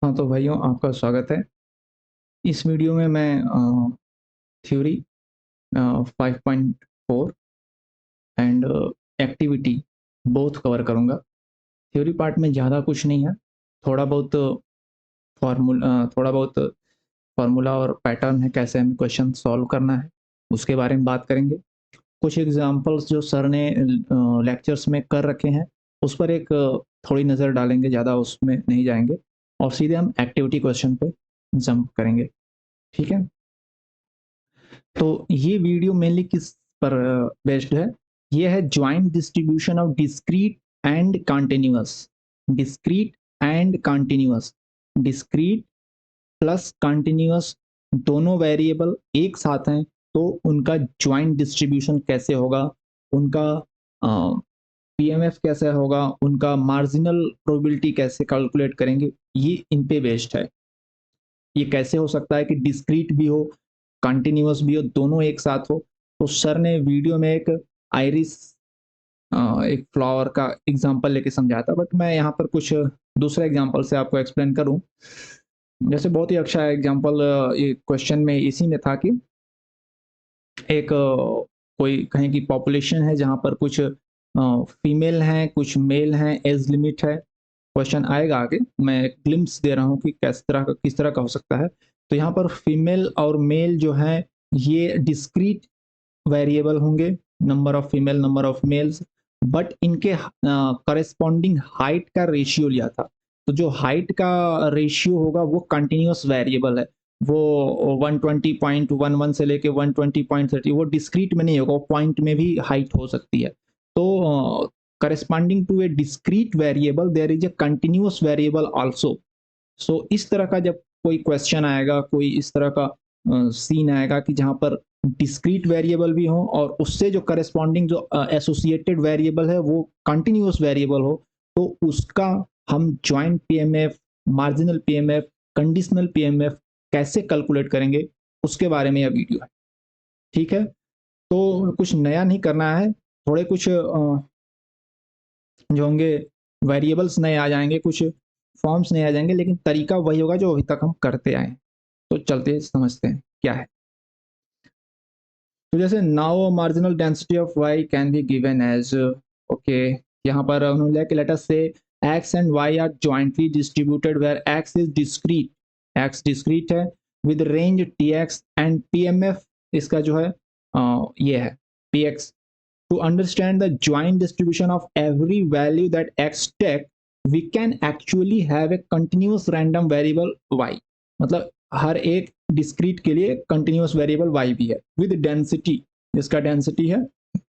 हाँ, तो भाइयों आपका स्वागत है। इस वीडियो में मैं theory 5.4 and activity both cover करूँगा। थ्योरी पार्ट में ज़्यादा कुछ नहीं है, थोड़ा बहुत फार्मूला और पैटर्न है, कैसे हमें क्वेश्चन सॉल्व करना है, उसके बारे में बात करेंगे। कुछ एग्जांपल्स जो सर ने लेक्चर्स में कर रखे हैं, उस पर एक थोड़ी नज़र डालेंगे, ज़्यादा उसमें नहीं जाएँगे और सीधे हम एक्टिविटी क्वेश्चन पे जंप करेंगे, ठीक है? तो ये वीडियो मेनली किस पर बेस्ड है? ये है joint distribution of discrete and continuous. Discrete and continuous, discrete plus continuous दोनों वेरिएबल एक साथ हैं, तो उनका ज्वाइंट डिस्ट्रीब्यूशन कैसे होगा, उनका पीएमएफ कैसे होगा, उनका मार्जिनल प्रोबेबिलिटी कैसे कैलकुलेट करेंगे, ये इन पे बेस्ड है। ये कैसे हो सकता है कि डिस्क्रीट भी हो, कंटिन्यूअस भी हो, दोनों एक साथ हो। तो सर ने वीडियो में एक आइरिस एक फ्लावर का एग्जांपल लेके समझाया था, बट मैं यहाँ पर कुछ दूसरे एग्जांपल से आपको एक्सप्लेन करूँ। जैसे बहुत ही अच्छा एग्जांपल ये क्वेश्चन में इसी में था कि एक कोई कहीं की पॉपुलेशन है जहाँ पर कुछ फीमेल हैं, कुछ मेल हैं, एज लिमिट है। क्वेश्चन आएगा आगे, मैं एक ग्लिम्स दे रहा हूँ कि किस तरह का हो सकता है। तो यहाँ पर फीमेल और मेल जो है ये डिस्क्रीट वेरिएबल होंगे, number of female, number of males, but इनके करस्पॉन्डिंग हाइट का रेशियो लिया था। तो जो हाइट का रेशियो होगा वो कंटिन्यूअस वेरिएबल है, वो 120.11 से लेके 120.30, वो डिस्क्रीट में नहीं होगा, वो पॉइंट में भी हाइट हो सकती है। तो corresponding to a discrete variable there is a continuous variable also. So इस तरह का जब कोई क्वेश्चन आएगा, कोई इस तरह का सीन आएगा कि जहां पर डिस्क्रीट वेरिएबल भी हो और उससे जो करस्पॉन्डिंग जो एसोसिएटेड वेरिएबल है वो कंटिन्यूअस वेरिएबल हो, तो उसका हम joint PMF, marginal PMF, conditional PMF कैसे कैलकुलेट करेंगे, उसके बारे में यह वीडियो है, ठीक है? तो कुछ नया नहीं करना है, थोड़े कुछ जो होंगे वेरिएबल्स नए आ जाएंगे, कुछ फॉर्म्स नए आ जाएंगे, लेकिन तरीका वही होगा जो अभी तक हम करते आए। तो चलते समझते हैं क्या है। तो जैसे now marginal density of Y can be given as, okay, यहाँ पर उन्होंने let us say X and Y are jointly distributed where X is discrete, X discrete है with range T X and P M F इसका जो है ये है P X. To understand the joint distribution of every value that x take, we can actually have a continuous random variable y। मतलब हर एक discrete के लिए continuous variable y भी है विद डेंसिटी, जिसका डेंसिटी है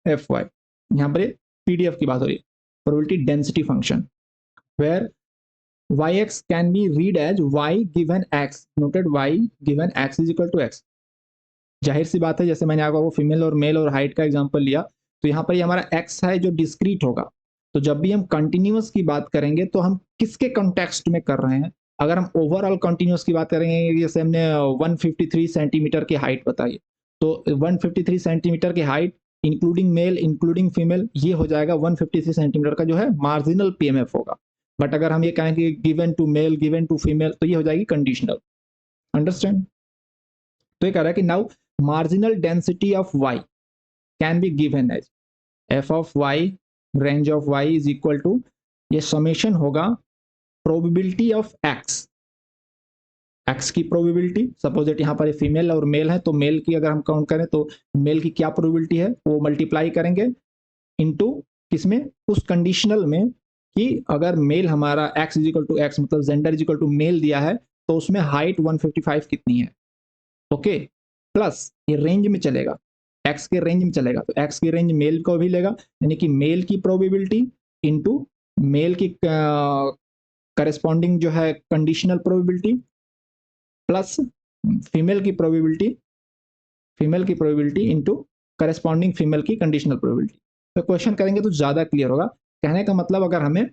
एफ वाई। यहाँ पर पीडीएफ की बात हो रही है, probability density function, where yx can be read as y given x, noted y given x is equal to x। जाहिर सी बात है, जैसे मैंने आपको फीमेल और मेल और हाइट का एग्जांपल लिया, तो यहाँ पर ये हमारा एक्स है जो डिस्क्रीट होगा। तो जब भी हम कंटिन्यूअस की बात करेंगे तो हम किसके कॉन्टेक्स्ट में कर रहे हैं? अगर हम ओवरऑल कंटिन्यूअस की बात करेंगे, जैसे हमने 153 सेंटीमीटर की हाइट बताई, तो 153 सेंटीमीटर की height including male including female, ये हो जाएगा 153 सेंटीमीटर का जो है मार्जिनल पीएमएफ होगा। बट अगर हम ये कहेंगे given to male, given to female, तो ये हो जाएगी कंडीशनल। अंडरस्टैंड? तो ये कह रहा है कि now marginal density of Y can be given as f of y, range of y is equal to, ये समेशन होगा प्रोबेबिलिटी ऑफ एक्स, एक्स की प्रोबेबिलिटी, सपोज दैट यहाँ पर फीमेल और मेल है, तो मेल की अगर हम काउंट करें तो मेल की क्या प्रोबेबिलिटी है वो मल्टीप्लाई करेंगे इनटू किसमें, उस कंडीशनल में कि अगर मेल हमारा X is equal to X, मतलब gender is equal to male दिया है, तो उसमें हाइट 155 कितनी है, ओके, प्लस ये रेंज में चलेगा, एक्स के रेंज में चलेगा, तो एक्स की रेंज मेल को भी लेगा, यानी कि मेल की प्रोबेबिलिटी इनटू मेल की करस्पॉन्डिंग जो है कंडीशनल प्रोबेबिलिटी प्लस फीमेल की प्रोबेबिलिटी, फीमेल की प्रोबेबिलिटी इनटू करस्पॉन्डिंग फीमेल की कंडीशनल प्रोबेबिलिटी। तो क्वेश्चन करेंगे तो ज्यादा क्लियर होगा। कहने का मतलब अगर हमें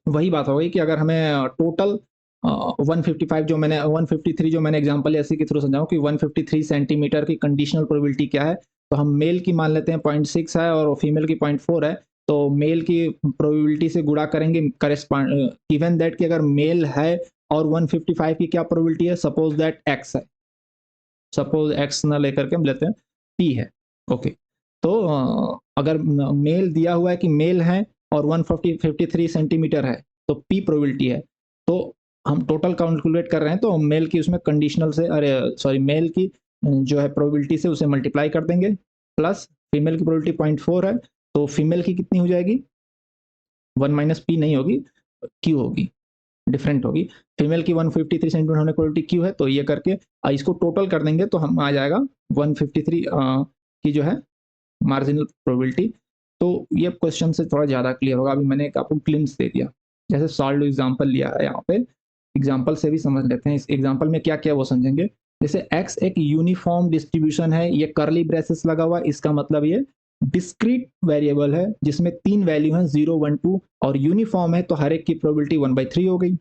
वही बात हो गई कि अगर हमें टोटल 155 जो मैंने 153 जो मैंने एग्जांपल ऐसे के थ्रू समझाऊं कि 153 सेंटीमीटर की कंडीशनल प्रोबेबिलिटी क्या है, तो हम मेल की मान लेते हैं 0.6 है और फीमेल की 0.4 है, तो मेल की प्रोबेबिलिटी से गुणा करेंगे करस्पॉन्ड, गिवन दैट कि अगर मेल है और 155 की क्या प्रोबेबिलिटी है, सपोज दैट x है, सपोज x ना लेकर के हम लेते हैं p है। ओके, तो अगर मेल दिया हुआ है कि मेल है और 153 सेंटीमीटर है तो p प्रोबेबिलिटी है, तो हम टोटल कैलकुलेट कर रहे हैं तो मेल की उसमें कंडीशनल से, अरे सॉरी, मेल की जो है प्रोबेबिलिटी से उसे मल्टीप्लाई कर देंगे, प्लस फीमेल की प्रोबेबिलिटी 0.4 है, तो फीमेल की कितनी हो जाएगी, 1 माइनस पी नहीं होगी, क्यू होगी, डिफरेंट होगी। फीमेल की 153 सेंटीमीटर होने प्रोबेबिलिटी क्यू है, तो ये करके इसको टोटल कर देंगे तो हम आ जाएगा 153 की जो है मार्जिनल प्रोबेबिलिटी। तो ये क्वेश्चन से थोड़ा ज़्यादा क्लियर होगा। अभी मैंने एक आपको ग्लिम्स दे दिया, जैसे सॉल्व एग्जाम्पल लिया है यहाँ पे, एग्जाम्पल से भी समझ लेते हैं इस एग्जाम्पल में क्या क्या वो समझेंगे। जैसे x एक यूनिफॉर्म डिस्ट्रीब्यूशन है, ये करली ब्रेसेस लगा हुआ, इसका मतलब ये डिस्क्रीट वेरिएबल है जिसमें 3 वैल्यू हैं 0, 1, 2, और यूनिफॉर्म है तो हर एक की प्रोबेबिलिटी 1/3 हो गई।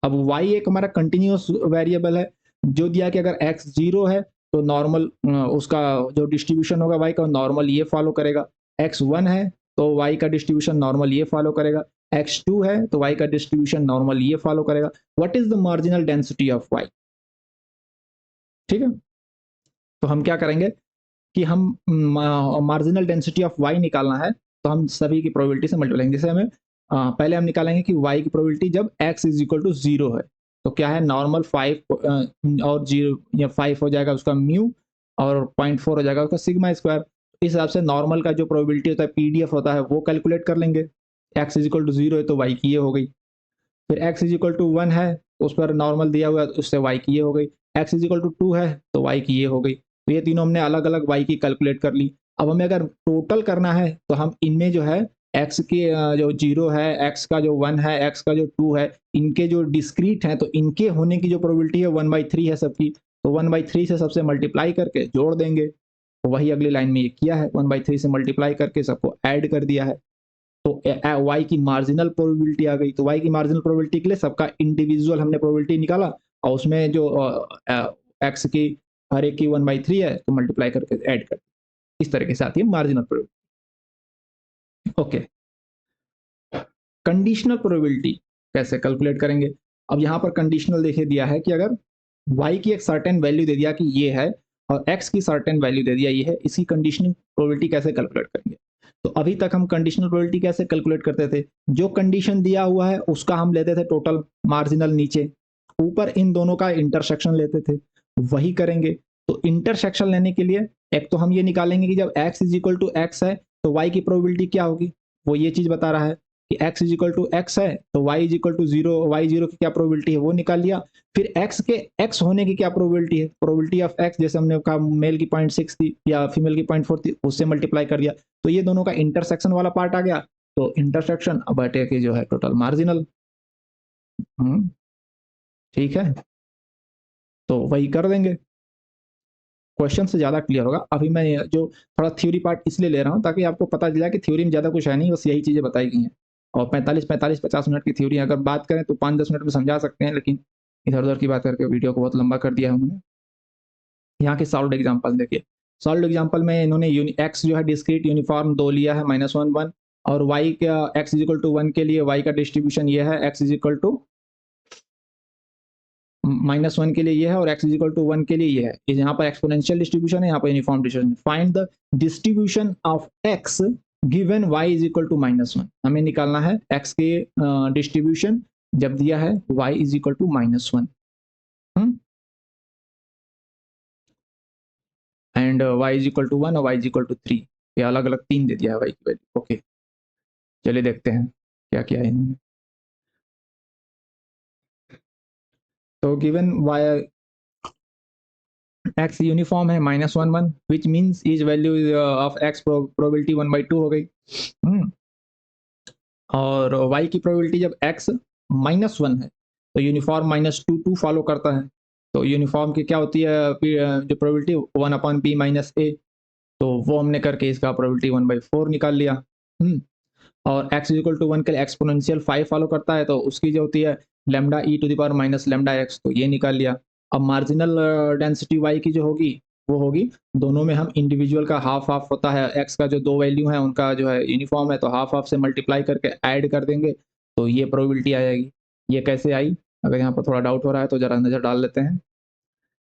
अब y एक हमारा कंटिन्यूस वेरिएबल है, जो दिया कि अगर x 0 है तो नॉर्मल उसका जो डिस्ट्रीब्यूशन होगा y का नॉर्मल ये फॉलो करेगा, x 1 है तो y का डिस्ट्रीब्यूशन नॉर्मल ये फॉलो करेगा, x 2 है तो y का डिस्ट्रीब्यूशन नॉर्मल ये फॉलो करेगा। What is the marginal density of y? ठीक है, तो हम क्या करेंगे कि हम मार्जिनल डेंसिटी ऑफ y निकालना है, तो हम सभी की प्रोबेबिलिटी से मल्टीप्लाई करेंगे। जैसे हमें पहले हम निकालेंगे कि y की प्रोबेबिलिटी जब x इज इक्वल टू 0 है, तो क्या है, नॉर्मल 5 और 0 या 5 हो जाएगा उसका म्यू, और 0.4 हो जाएगा उसका सिग्मा स्क्वायर। इस हिसाब से नॉर्मल का जो प्रोबेबिलिटी होता है पीडीएफ होता है वो कैलकुलेट कर लेंगे। x इज इक्वल टू 0 है तो y की ये हो गई, फिर x इज इक्वल टू 1 है उस पर नॉर्मल दिया हुआ है उससे y की ये हो गई, x इज इक्वल टू 2 है तो y की ये हो गई। तो ये तीनों हमने अलग अलग y की कैलकुलेट कर ली। अब हमें अगर टोटल करना है तो हम इनमें जो है x की जो 0 है, x का जो 1 है, x का जो 2 है, इनके जो डिस्क्रीट हैं तो इनके होने की जो प्रोबेबिलिटी है 1/3 है सबकी, तो 1/3 से सबसे मल्टीप्लाई करके जोड़ देंगे। तो वही अगली लाइन में ये किया है, 1/3 से मल्टीप्लाई करके सबको ऐड कर दिया है, तो y की मार्जिनल प्रोबेबिलिटी आ गई। तो y की मार्जिनल प्रोबेबिलिटी के लिए सबका इंडिविजुअल हमने प्रोबेबिलिटी निकाला, और उसमें जो x की हर एक की 1/3 है तो मल्टीप्लाई करके ऐड कर, इस तरीके से आती है marginal probability. Okay, conditional probability कैसे कैलकुलेट करेंगे? अब यहाँ पर कंडीशनल देखिए दिया है कि अगर y की एक सर्टेन वैल्यू दे दिया कि ये है, और x की सर्टेन वैल्यू दे दिया ये है, इसकी कंडीशनल प्रोबेबिलिटी कैसे कैलकुलेट करेंगे? तो अभी तक हम कंडीशनल प्रोबेबिलिटी कैसे कैलकुलेट करते थे, जो कंडीशन दिया हुआ है उसका हम लेते थे टोटल मार्जिनल नीचे, ऊपर इन दोनों का इंटरसेक्शन लेते थे, वही करेंगे। तो इंटरसेक्शन लेने के लिए एक तो हम ये निकालेंगे कि जब x is equal to x है तो y की प्रोबेबिलिटी क्या होगी, वो ये चीज बता रहा है कि x is equal to x है तो y is equal to 0, y 0 की क्या प्रोबेबिलिटी है वो निकाल लिया। फिर x के x होने की क्या प्रोबेबिलिटी है, प्रोबेबिलिटी ऑफ x जैसे हमने कहा मेल की 0.6 थी या फीमेल की 0.4 थी, उससे मल्टीप्लाई कर दिया, तो ये दोनों का इंटरसेक्शन वाला पार्ट आ गया, तो इंटरसेक्शन बटे के जो है टोटल मार्जिनल। ठीक है, तो वही कर देंगे, क्वेश्चन से ज़्यादा क्लियर होगा। अभी मैं जो थोड़ा थ्योरी पार्ट इसलिए ले रहा हूँ ताकि आपको पता चला कि थ्योरी में ज़्यादा कुछ है नहीं, बस यही चीज़ें बताई गई हैं। और 45-50 मिनट की थ्योरी अगर बात करें तो 5-10 मिनट में समझा सकते हैं, लेकिन इधर उधर की बात करके वीडियो को बहुत लंबा कर दिया है उन्होंने। यहाँ के सॉल्व एग्जाम्पल देखिए, सॉल्व एग्जाम्पल में इन्होंने एक्स जो है डिस्क्रीट यूनिफॉर्म 2 लिया है, -1, 1, और वाई का एक्स इज इक्वल टू 1 के लिए वाई का डिस्ट्रीब्यूशन ये है, एक्स इज इक्वल टू -1 के लिए ये है और x इज इक्वल टू 1 के लिए ये है। यहाँ पर एक्सपोनेंशियल डिस्ट्रीब्यूशन है, यहाँ पर uniform distribution. Find the distribution of x given y is equal to -1। हमें निकालना है x के डिस्ट्रीब्यूशन जब दिया है y is equal to -1 and y is equal to 1 और y इज इक्वल टू 3। ये अलग अलग 3 दे दिया है y की वैल्यू। ओके, चलिए देखते हैं क्या किया है इन्होंने। तो गिवन y x यूनिफॉर्म है -1, 1, which means is value of x probability 1/2 हो गई। और y की प्रोबेबिलिटी जब x -1 है तो यूनिफॉर्म -2, 2 फॉलो करता है, तो यूनिफॉर्म की क्या होती है जो प्रोबेबिलिटी 1/p -a, तो वो हमने करके इसका प्रोबेबिलिटी 1/4 निकाल लिया। और x इक्वल टू 1 के लिए एक्सपोनेंशियल 5 फॉलो करता है तो उसकी जो होती है lambda e to the power minus lambda x, तो ये निकाल लिया। अब मार्जिनल डेंसिटी y की जो होगी वो होगी, दोनों में हम इंडिविजुअल का हाफ हाफ होता है, x का जो 2 वैल्यू है उनका जो है यूनिफॉर्म है तो हाफ हाफ से मल्टीप्लाई करके ऐड कर देंगे, तो ये प्रोबेबिलिटी आ जाएगी। ये कैसे आई, अगर यहाँ पर थोड़ा डाउट हो रहा है तो जरा नज़र डाल लेते हैं।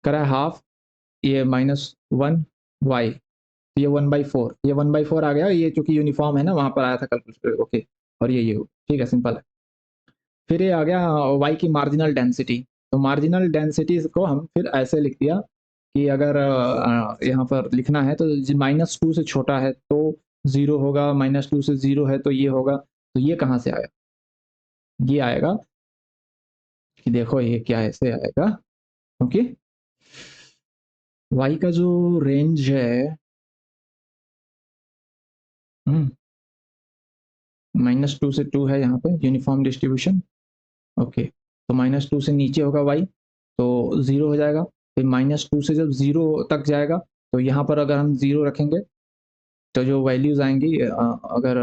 करा है हाफ, ये -1 y, ये 1/4, ये 1/4 आ गया, ये चूंकि यूनिफॉर्म है ना, वहां पर आया था कैलकुलेटर, ओके। और ये हो, ठीक है, सिंपल है। फिर ये आ गया y की मार्जिनल डेंसिटी। तो मार्जिनल डेंसिटी को हम फिर ऐसे लिख दिया कि अगर यहाँ पर लिखना है तो -2 से छोटा है तो 0 होगा, -2 से 0 है तो ये होगा। तो ये कहाँ से आया? ये आएगा कि देखो ये क्या ऐसे आएगा, ओके। y का जो रेंज है, -2 से 2 है यहाँ पे यूनिफॉर्म डिस्ट्रीब्यूशन, ओके। तो -2 से नीचे होगा y, तो 0 हो जाएगा। फिर -2 से जब 0 तक जाएगा तो यहाँ पर अगर हम 0 रखेंगे तो जो वैल्यूज आएंगी, अगर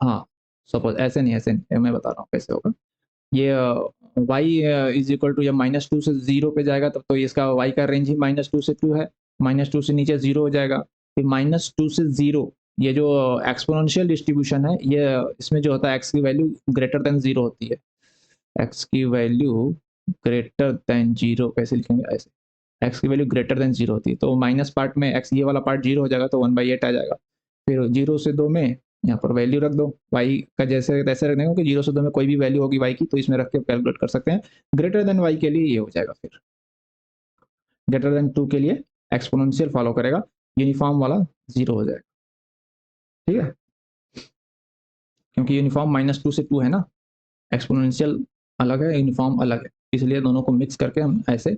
हाँ, सपोज ऐसे नहीं, ऐसे नहीं, मैं बता रहा हूँ कैसे होगा। ये y इज इक्वल टू, जब -2 से 0 पे जाएगा तब तो इसका y का रेंज ही -2 से 2 है, -2 से नीचे 0 हो जाएगा। फिर -2 से 0, ये जो एक्सपोनेंशियल डिस्ट्रीब्यूशन है, ये इसमें जो होता है x की वैल्यू ग्रेटर देन 0 होती है। x की वैल्यू ग्रेटर देन 0 कैसे लिखेंगे? ऐसे, x की वैल्यू ग्रेटर देन 0 होती है, तो माइनस पार्ट में x, ये वाला पार्ट 0 हो जाएगा तो 1/8 आ जाएगा। फिर 0 से 2 में यहाँ पर वैल्यू रख दो y का, जैसे तैसे रखने को कि 0 से 2 में कोई भी वैल्यू होगी y की, तो इसमें रख के कैलकुलेट कर सकते हैं। ग्रेटर देन y के लिए ये हो जाएगा, फिर ग्रेटर देन 2 के लिए एक्सपोनेंशियल फॉलो करेगा, यूनिफॉर्म वाला 0 हो जाएगा, ठीक है। क्योंकि यूनिफॉर्म -2 से 2 है ना, एक्सपोनेंशियल अलग है, यूनिफॉर्म अलग है, इसलिए दोनों को मिक्स करके हम ऐसे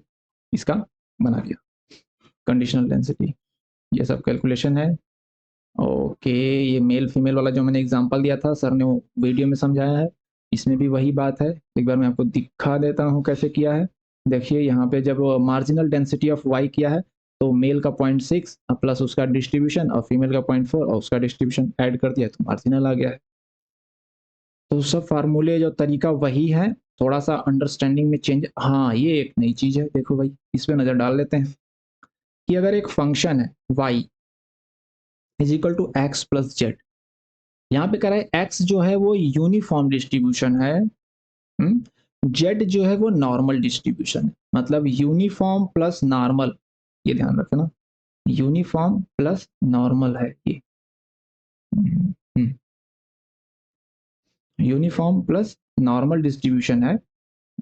इसका बना दिया कंडीशनल डेंसिटी। ये सब कैलकुलेशन है, ओके। ये मेल फीमेल वाला जो मैंने एग्जांपल दिया था, सर ने वो वीडियो में समझाया है, इसमें भी वही बात है। एक बार मैं आपको दिखा देता हूँ कैसे किया है। देखिए यहाँ पे जब मार्जिनल डेंसिटी ऑफ वाई किया है तो मेल का 0.6 प्लस उसका डिस्ट्रीब्यूशन और फीमेल का 0.4 और उसका डिस्ट्रीब्यूशन ऐड कर दिया तो मार्जिनल आ गया है। तो सब फार्मूले जो तरीका वही है, थोड़ा सा अंडरस्टैंडिंग में चेंज। हाँ, ये एक नई चीज है, देखो भाई, इस पे नजर डाल लेते हैं कि अगर एक फंक्शन है y is equal to x plus z, यहाँ पे कह रहा है x जो है वो यूनिफॉर्म डिस्ट्रीब्यूशन है, जेड जो है वो नॉर्मल डिस्ट्रीब्यूशन है। मतलब यूनिफॉर्म प्लस नॉर्मल, ये ध्यान रखना, यूनिफॉर्म प्लस नॉर्मल है ये, यूनिफॉर्म प्लस नॉर्मल डिस्ट्रीब्यूशन है।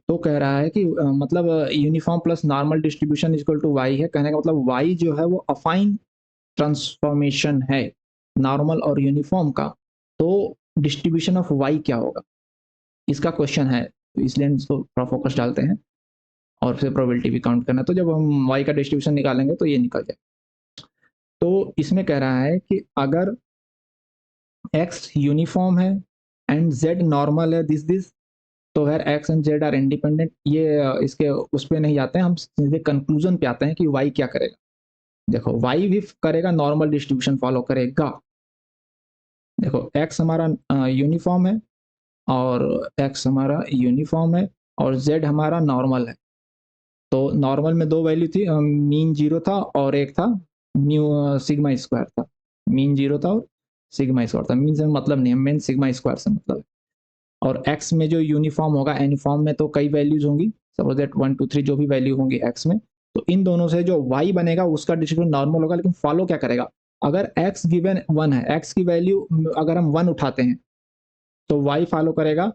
तो कह रहा है कि मतलब uniform plus normal distribution equal to y है, कहने का मतलब वाई जो है वो अफाइन ट्रांसफॉर्मेशन है नॉर्मल और यूनिफॉर्म का। तो डिस्ट्रीब्यूशन ऑफ वाई क्या होगा, इसका क्वेश्चन है, तो इसलिए हम इसको थोड़ा फोकस डालते हैं और फिर प्रोबेबिलिटी भी काउंट करना है। तो जब हम वाई का डिस्ट्रीब्यूशन निकालेंगे तो ये निकल जाए। तो इसमें कह रहा है कि अगर एक्स यूनिफॉर्म है एंड जेड नॉर्मल है, दिस तो फिर x and z are independent. ये इसके उस पर नहीं जाते हैं, हम सीधे कंक्लूजन पे आते हैं कि वाई क्या करेगा। देखो वाई भी करेगा, नॉर्मल डिस्ट्रीब्यूशन फॉलो करेगा। देखो एक्स हमारा यूनिफॉर्म है, और एक्स हमारा यूनिफॉर्म है और जेड हमारा नॉर्मल है। तो नॉर्मल में दो वैल्यू थी, मीन 0 था और एक था म्यू, सिग्मा स्क्वायर था। मीन 0 था और सिग्मा स्क्वायर था। मीन से मतलब नहीं है, मेन सिग्मा स्क्वायर से मतलब है। और x में जो यूनिफॉर्म होगा, यूनिफॉर्म में तो कई वैल्यूज होंगी, सपोज दैट 1 2 3 जो भी वैल्यू होंगी x में, तो इन दोनों से जो y बनेगा उसका डिस्ट्रीब्यूशन नॉर्मल होगा। लेकिन फॉलो क्या करेगा, अगर x गिवन 1 है, x की वैल्यू अगर हम 1 उठाते हैं तो y फॉलो करेगा,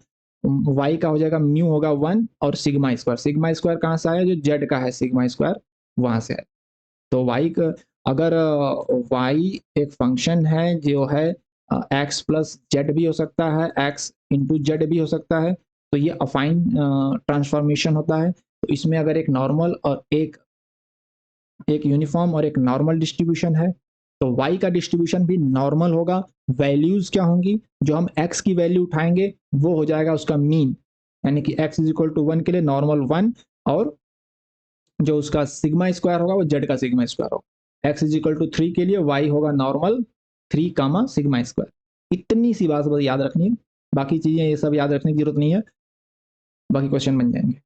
y का हो जाएगा म्यू होगा 1 और सिग्मा स्क्वायर। सिग्मा स्क्वायर कहाँ से आया, जो z का है सिग्मा स्क्वायर वहां से है। तो y का, अगर y एक फंक्शन है जो है x प्लस जेड भी हो सकता है, x इंटू जेड भी हो सकता है, तो ये अफाइन ट्रांसफॉर्मेशन होता है। तो इसमें अगर एक नॉर्मल और एक यूनिफॉर्म और एक नॉर्मल डिस्ट्रीब्यूशन है तो y का डिस्ट्रीब्यूशन भी नॉर्मल होगा। वैल्यूज क्या होंगी, जो हम x की वैल्यू उठाएंगे वो हो जाएगा उसका मीन, यानी कि x इज इक्वल टू 1 के लिए नॉर्मल 1, और जो उसका सिग्मा स्क्वायर होगा वो जेड का सिग्मा स्क्वायर होगा। एक्स इज इक्वल टू 3 के लिए वाई होगा नॉर्मल 3 कामा सिग्मा स्क्वायर। इतनी सी बात बस याद रखनी है, बाकी चीजें ये सब याद रखने की जरूरत नहीं है, बाकी क्वेश्चन बन जाएंगे,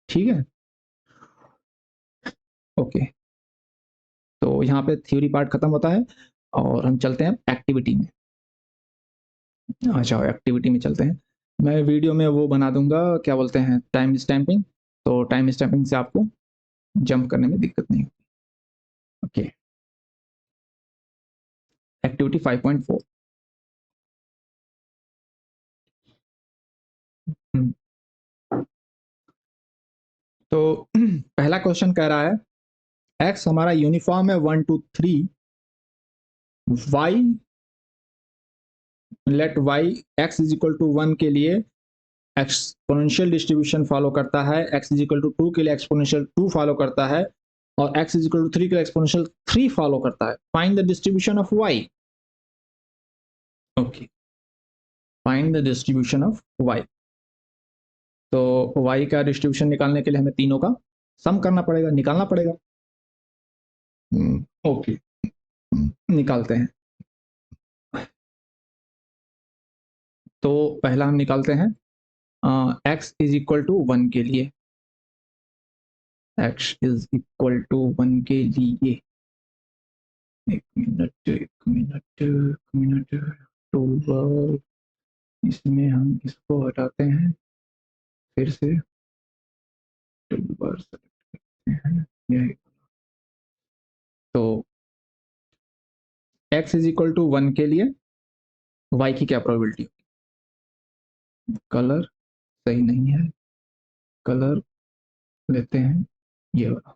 ठीक है। ओके, तो यहाँ पे थ्योरी पार्ट खत्म होता है और हम चलते हैं एक्टिविटी में। आ जाओ एक्टिविटी में चलते हैं। मैं वीडियो में वो बना दूंगा, क्या बोलते हैं, टाइम स्टैम्पिंग, तो टाइम स्टैम्पिंग से आपको जंप करने में दिक्कत नहीं होगी। Okay, activity 5.4। तो पहला क्वेश्चन कह रहा है एक्स हमारा यूनिफॉर्म है 1 2 3, y, let y x is equal to 1 के लिए एक्सपोनेंशियल डिस्ट्रीब्यूशन फॉलो करता है, एक्स इज इक्वल टू 2 के लिए एक्सपोनेंशियल 2 फॉलो करता है, और एक्स इज इक्वल टू 3 के लिए एक्सपोनेंशियल 3 फॉलो करता है। Find the distribution of y. Okay, find the distribution of y. तो वाई का डिस्ट्रीब्यूशन निकालने के लिए हमें तीनों का सम करना पड़ेगा, निकालना पड़ेगा। ओके, निकालते हैं। तो पहला हम निकालते हैं एक्स इज इक्वल टू 1 के लिए, एक्स इज इक्वल टू 1 के लिए, एक मिनट एक मिनट एक मिनट, टूल बार, इसमें हम इसको हटाते हैं, फिर से टूल बार सेलेक्ट करते हैं, यही। तो x इज इक्वल टू 1 के लिए y की क्या प्रोबेबिलिटी? कलर सही नहीं है, कलर लेते हैं ये वाला।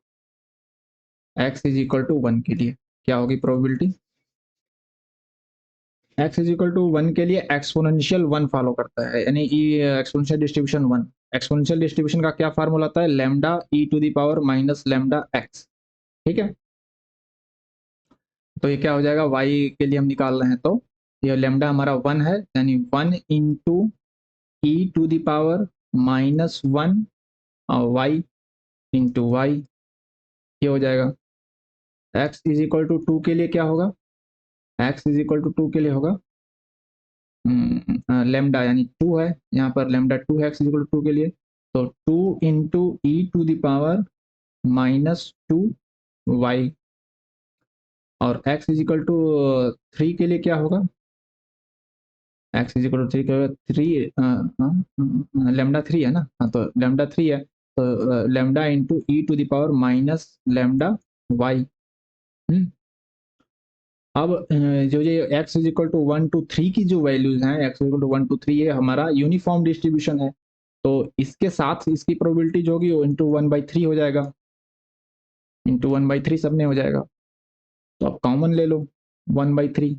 x इज इक्वल टू 1 के लिए क्या होगी probability? x is equal to 1 के लिए एक्सपोनेंशियल 1 फॉलो करता है, यानी एक्सपोनेंशियल डिस्ट्रीब्यूशन 1। एक्सपोनेंशियल डिस्ट्रीब्यूशन का क्या फार्मूला होता है? Lambda e to the power minus lambda x. ठीक है, तो ये क्या हो जाएगा, y के लिए हम निकाल रहे हैं, तो ये लैम्डा हमारा 1 है, यानी 1 into e to the power -1 और y इंटू वाई, ये हो जाएगा। x इज इक्वल टू 2 के लिए क्या होगा? x इज इक्वल टू 2 के लिए होगा लेमडा, यानी 2 है यहाँ पर, लेमडा 2 है x इज इक्वल टू 2 के लिए, तो 2 into e to the power -2y, और x इज इक्वल टू 3 के लिए क्या होगा? x इज इक्वल टू 3 के लिए 3, लेमडा 3 है ना, हाँ, तो लेमडा 3 है, तो lambda into e to the power minus lambda y. अब जो ये x is equal to 1 to 3 की जो वैल्यूज हैं, x इक्वल टू 1 to 3, ये हमारा यूनिफॉर्म डिस्ट्रीब्यूशन है, तो इसके साथ इसकी प्रोबेबिलिटी जो होगी वो इंटू 1/3 हो जाएगा, इंटू 1/3 सब में हो जाएगा। तो आप कॉमन ले लो 1/3,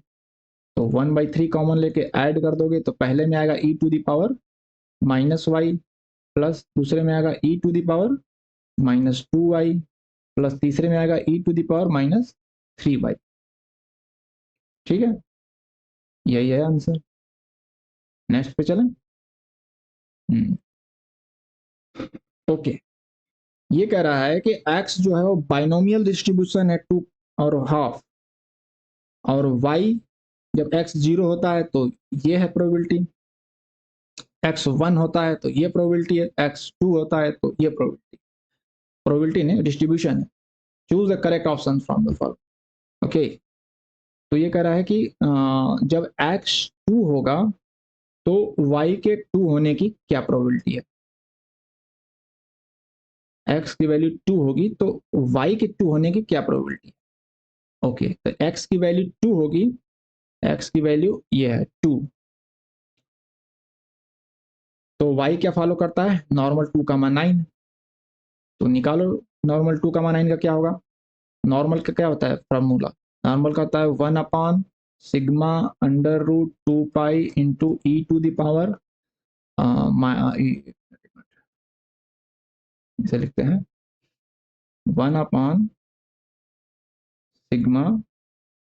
तो 1/3 कॉमन लेके ऐड कर दोगे तो पहले में आएगा e to the power -y, plus दूसरे में आएगा e to the power -2y, plus तीसरे में आएगा e to the power -3y। ठीक है, यही है आंसर। नेक्स्ट पे चलें। ओके, ये कह रहा है कि x जो है वो बाइनोमियल डिस्ट्रीब्यूशन है 2 और हाफ, और y जब x 0 होता है तो ये है प्रोबेबिलिटी, x 1 होता है तो ये प्रोबेबिलिटी है, x 2 होता है तो ये प्रोबेबिलिटी, प्रोबेबिलिटी नहीं डिस्ट्रीब्यूशन है। Choose the correct option from the following. Okay, तो ये कह रहा है कि जब x 2 होगा तो y के 2 होने की क्या प्रोबेबिलिटी है? x की वैल्यू 2 होगी तो y के 2 होने की क्या प्रोबेबिलिटी है? ओके, तो x की वैल्यू 2 होगी, x की वैल्यू ये है 2, तो y क्या फॉलो करता है? नॉर्मल 2,9, तो निकालो नॉर्मल 2,9 का क्या होगा? नॉर्मल का क्या होता है फॉर्मूला? नॉर्मल का होता है 1/सिग्मा under root 2 pi into e to the power, इसे लिखते हैं 1/सिग्मा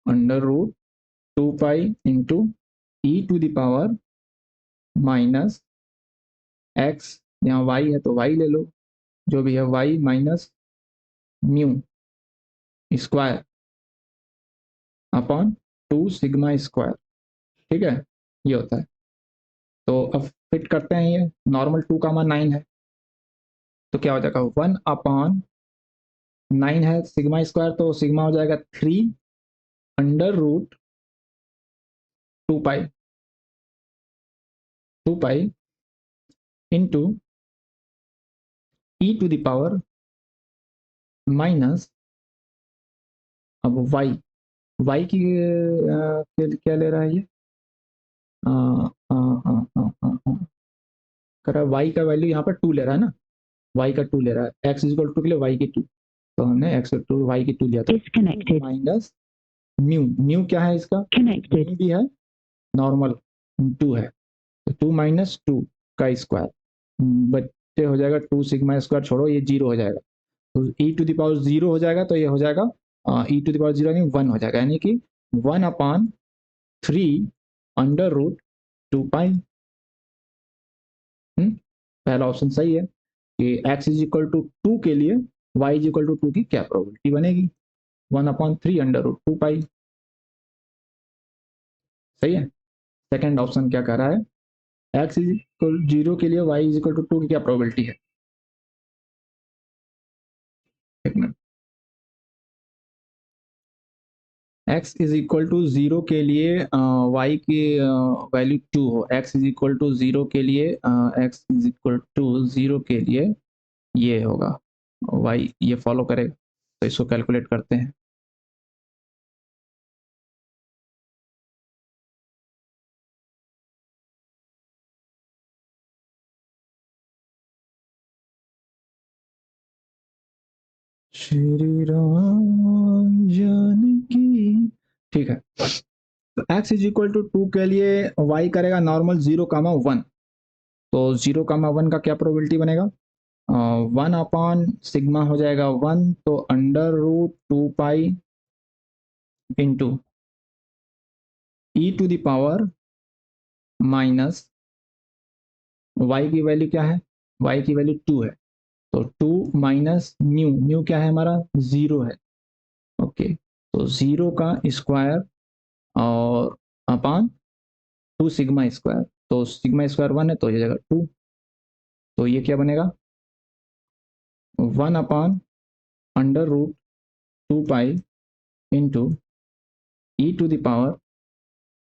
under root 2 pi into e to the power minus x, यहाँ वाई है तो वाई ले लो, जो भी है Y minus mu square upon 2 sigma square. ठीक है, ये होता है। तो अब फिट करते हैं, ये नॉर्मल 2,9 है तो क्या हो जाएगा 1/9 है सिग्मा स्क्वायर, तो सिग्मा हो जाएगा 3 under root 2 pi, into e to the power minus, अब वाई, वाई की क्या ले रहा है ये, आ, आ, आ, आ, आ, आ, कर रहा है वाई का वैल्यू यहाँ पर 2 ले रहा है ना, वाई का 2 ले रहा है, एक्स इक्वल टू के लिए वाई की 2, तो हमने एक्स टू वाई की 2 लिया था, माइनस म्यू, म्यू क्या है इसका, म्यू भी है नॉर्मल 2 है, तो 2 माइनस 2 का स्क्वायर, बच्चे हो जाएगा 2 सिग्मा स्क्वायर, छोड़ो ये 0 हो जाएगा, तो ई टू द पावर 0 हो जाएगा, तो ये हो जाएगा ई टू द पावर 0 यानी 1 हो जाएगा, यानी कि 1 अपॉन 3 अंडर रूट 2 पाई। पहला ऑप्शन सही है कि x इज इक्वल टू 2 के लिए y इज इक्वल टू 2 की क्या प्रोबेबिलिटी बनेगी, 1 अपॉन 3 अंडर रूट 2 पाई। सही है। सेकंड ऑप्शन क्या कह रहा है, x इज इक्वल 0 के लिए y इज इक्वल टू 2 की क्या प्रोबेबिलिटी है, एक minute, x is equal to 0 के लिए y की वैल्यू 2 हो, x इज इक्वल टू 0 के लिए x इज इक्वल टू 0 के लिए ये होगा, y ये फॉलो करेगा, तो इसको कैलकुलेट करते हैं। श्री राम जानकी, ठीक है, तो x इज इक्वल टू 2 के लिए y करेगा नॉर्मल 0 कामा 1, तो 0 कामा 1 का क्या प्रोबेबिलिटी बनेगा, 1 अपॉन सिग्मा हो जाएगा 1, तो under root 2 pi into e to the power minus, y की वैल्यू क्या है, y की वैल्यू 2 है, तो 2 माइनस म्यू, म्यू क्या है हमारा 0 है, ओके, तो 0 का स्क्वायर और अपॉन 2 सिग्मा स्क्वायर, तो सिग्मा स्क्वायर 1 है तो ये जगह 2, तो ये क्या बनेगा 1 upon under root 2 pi into e to the power,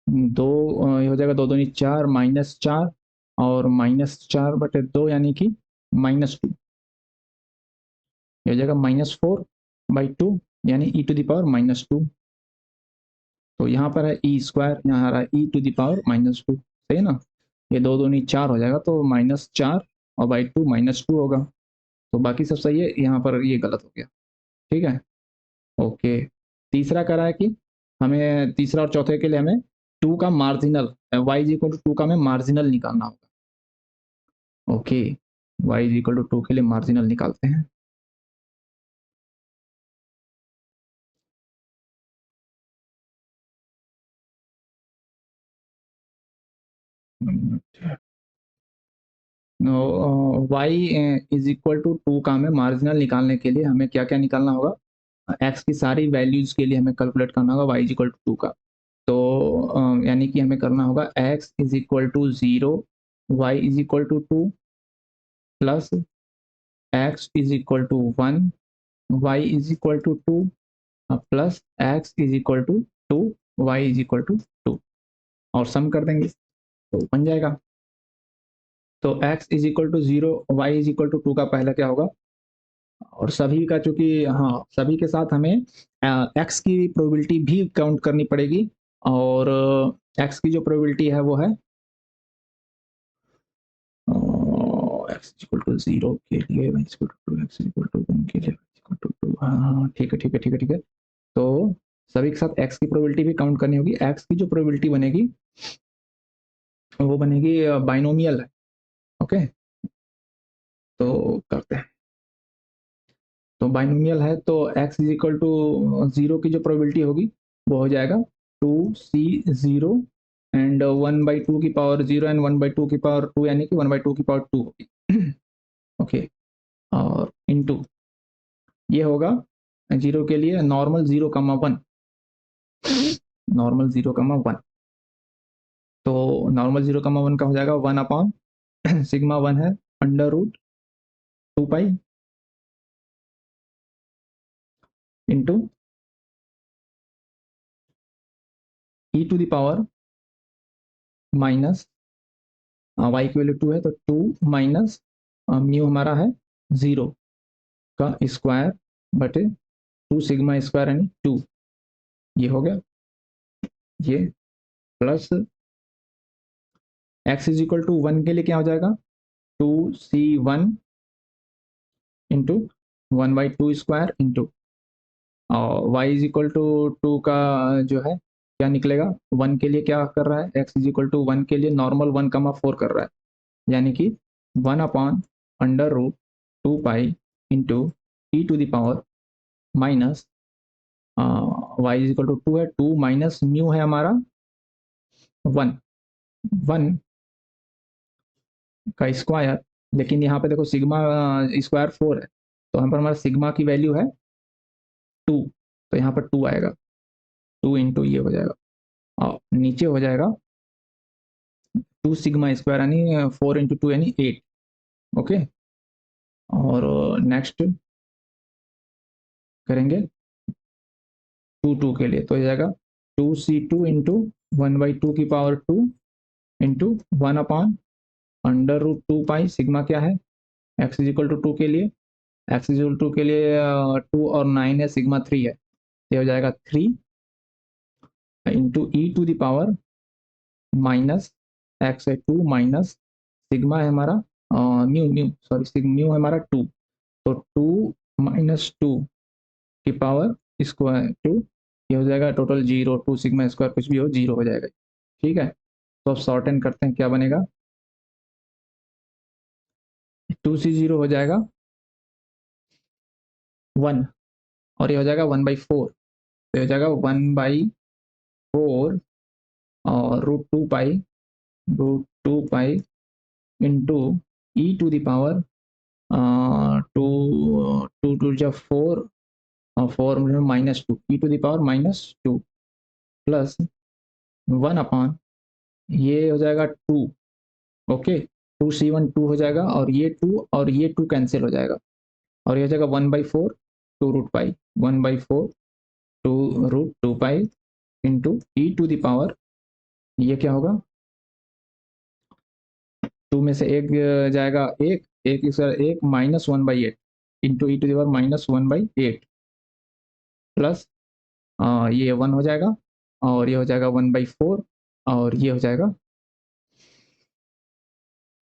दो ये हो जाएगा, दो दूनी 4 माइनस 4 और माइनस 4 बटे 2 यानी कि माइनस 2, ये हो जाएगा माइनस 4 बाई 2 यानी ई टू द पावर माइनस 2, तो यहाँ पर है ई स्क्वायर, यहाँ आ रहा है ई टू द पावर माइनस 2, सही है ना, ये दो दूनी 4 हो जाएगा, तो माइनस 4 और बाई 2 माइनस 2 होगा, तो बाकी सब सही है, यहाँ पर ये गलत हो गया, ठीक है, ओके। तीसरा करा है कि हमें तीसरा और चौथे के लिए हमें 2 का marginal, y is equal to 2 का हमें मार्जिनल निकालना होगा, okay, y is equal to 2 के लिए मार्जिनल निकालते हैं। y इज इक्वल टू 2 का हमें मार्जिनल निकालने के लिए हमें क्या क्या निकालना होगा, x की सारी वैल्यूज के लिए हमें कैलकुलेट करना होगा y इज इक्वल टू 2 का, तो यानी कि हमें करना होगा x is equal to 0, y is equal to 2 plus x is equal to 1, y is equal to 2 plus x is equal to 2, y is equal to 2, और सम कर देंगे तो बन जाएगा, तो x is equal to 0, y is equal to 2 का पहला क्या होगा, और सभी का चूंकि हाँ सभी के साथ हमें x की प्रोबेबिलिटी भी काउंट करनी पड़ेगी, और x की जो प्रोबेबिलिटी है वो है x इक्वल टू 0 के लिए y equal to 2, x equal to 1 के लिए y इक्वल टू 2, हाँ ठीक है ठीक है ठीक है ठीक है, तो सभी के साथ x की प्रोबेबिलिटी भी काउंट करनी होगी, x की जो प्रोबेबिलिटी बनेगी वो बनेगी बाइनोमियल है, ओके, तो करते हैं, तो बाइनोमियल है तो x इज इक्वल टू 0 की जो प्रोबेबिलिटी होगी वो हो जाएगा 2c0 एंड 1/2 की पावर 0 एंड 1/2 की पावर 2 यानी कि 1/2 की पावर 2 होगी, ओके, और इनटू ये होगा 0 के लिए नॉर्मल 0,1, नॉर्मल 0,1, तो नॉर्मल 0,1 का हो जाएगा 1 अपॉन सिग्मा 1 है under root 2 pi into e to the power minus y की वैल्यू 2 है तो 2 माइनस म्यू हमारा है 0 का स्क्वायर बटे 2 सिग्मा स्क्वायर यानी 2, ये हो गया। ये plus x is equal to 1 के लिए क्या हो जाएगा, 2c1 इंटू 1/2 स्क्वायर इंटू और y इज इक्वल टू 2 का जो है क्या निकलेगा, 1 के लिए क्या कर रहा है, x इज इक्वल टू 1 के लिए नॉर्मल 1,4 कर रहा है, यानी कि 1/√2 pi into e to the power minus y is equal to 2 है, 2 माइनस म्यू है हमारा 1, 1 का स्क्वायर, लेकिन यहाँ पे देखो सिग्मा स्क्वायर 4 है, तो यहाँ पर हमारा सिग्मा की वैल्यू है 2, तो यहाँ पर 2 आएगा, 2 इंटू ये हो जाएगा और नीचे हो जाएगा 2 सिग्मा स्क्वायर यानी 4 इंटू 2 यानी 8। ओके, और नेक्स्ट करेंगे 2 के लिए, तो हो जाएगा 2c2 इंटू 1/2 की पावर 2 इंटू 1/√2 पाई सिग्मा क्या है, x इज इक्वल टू 2 के लिए, x इज इक्वल टू के लिए 2 और 9 है, सिग्मा 3 है, ये हो जाएगा 3 into e to the power minus x है 2 माइनस सिग्मा है हमारा म्यू म्यू सॉरी म्यू है हमारा 2, तो 2 माइनस 2 की पावर स्क्वायर 2, ये हो जाएगा टोटल 0, 2 सिग्मा स्क्वायर कुछ भी हो 0 हो जाएगा। ठीक है, तो अब शॉर्ट एंड करते हैं, क्या बनेगा, 2c0 हो जाएगा 1 और ये हो जाएगा 1/4, तो हो जाएगा 1/4 और √2 pi into e to the power 2 2 two जा 4 और 4 -2 e to the power -2 plus 1 ये हो जाएगा 2। ओके, 2c1 2 हो जाएगा और ये 2 और ये 2 कैंसिल हो जाएगा और ये हो जाएगा 1/4 2√पाई 1/4 2√2 pi into e to the power, ये क्या होगा, 2 में से एक जाएगा, एक एक एक -1/8 into e to the power -1/8 plus ये 1 हो जाएगा और ये हो जाएगा 1/4 और ये हो जाएगा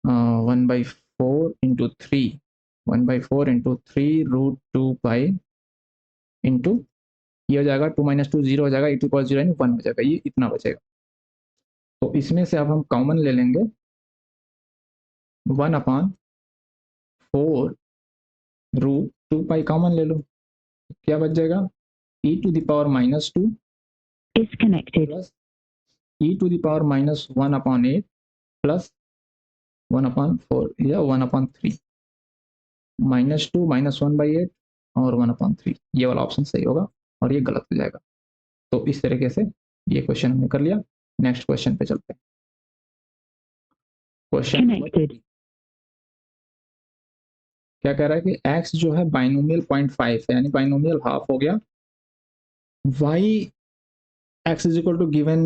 1/4 इंटू 3 1/4 इंटू 3√2 पाई इंटू ये हो जाएगा 2 - 2 0 हो जाएगा, ई टू पावर 0 यानी 1 हो जाएगा, ये इतना बचेगा। तो इसमें से अब हम कॉमन ले लेंगे 1/4√2 पाई कॉमन ले लो, क्या बच जाएगा, e to the power -2 plus e to the power -1/8 plus 1/4 या 1/3 -2 -1/8 और 1/3, ये वाला ऑप्शन सही होगा और ये गलत हो जाएगा। तो इस तरीके से ये क्वेश्चन हमने कर लिया। नेक्स्ट क्वेश्चन पे चलते हैं। क्वेश्चन क्या कह रहा है कि x जो है बाइनोमियल 0.5 है यानी बाइनोमियल हाफ हो गया, y x is equal to given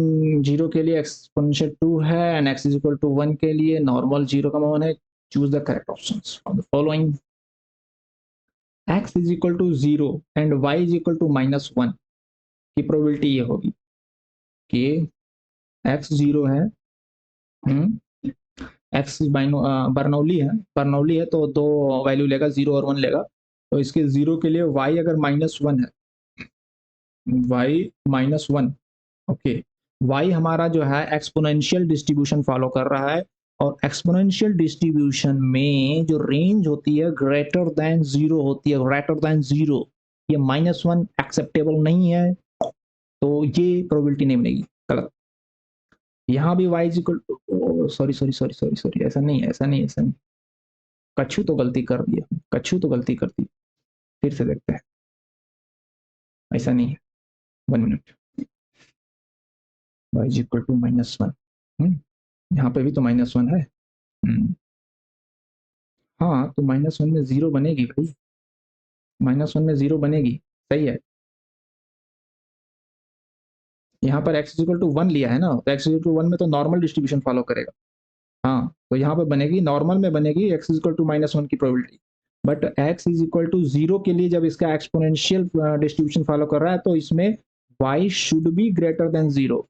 0 के लिए एक्सपोनेंशियल 2 है and x is equal to 1 के लिए नॉर्मल 0 का मान है, choose the correct options from the following. x is equal to 0 and y is equal to -1 की प्रोबेबिलिटी ये होगी कि x 0 है, एक्स बर्नौली है तो दो वैल्यू लेगा, 0 और 1 लेगा, तो इसके 0 के लिए y अगर -1 है, y -1, ओके, y हमारा जो है एक्सपोनेंशियल डिस्ट्रीब्यूशन फॉलो कर रहा है और एक्सपोनेंशियल डिस्ट्रीब्यूशन में जो रेंज होती है ग्रेटर देन 0 होती है, ग्रेटर देन 0, ये -1 एक्सेप्टेबल नहीं है, तो ये प्रोबेबिलिटी नहीं बनेगी, गलत। यहाँ भी y is equal to, sorry sorry sorry sorry sorry, ऐसा नहीं ऐसा नहीं ऐसा नहीं, कछु तो गलती कर दिया, कछु तो गलती कर दी, फिर से देखते हैं, ऐसा नहीं है, 1 minute, y is equal to -1, यहाँ पे भी तो -1 है, हाँ तो -1 में 0 बनेगी भाई, -1 में 0 बनेगी, सही है, यहाँ पर x इक्वल टू 1 लिया है ना, तो x इक्वल टू 1 में तो नॉर्मल डिस्ट्रीब्यूशन फॉलो करेगा, हाँ तो यहाँ पे बनेगी, नॉर्मल में बनेगी x इज इक्वल टू -1 की probability, but x is equal to 0 के लिए जब इसका एक्सपोनेंशियल डिस्ट्रीब्यूशन फॉलो कर रहा है तो इसमें y should be greater than 0।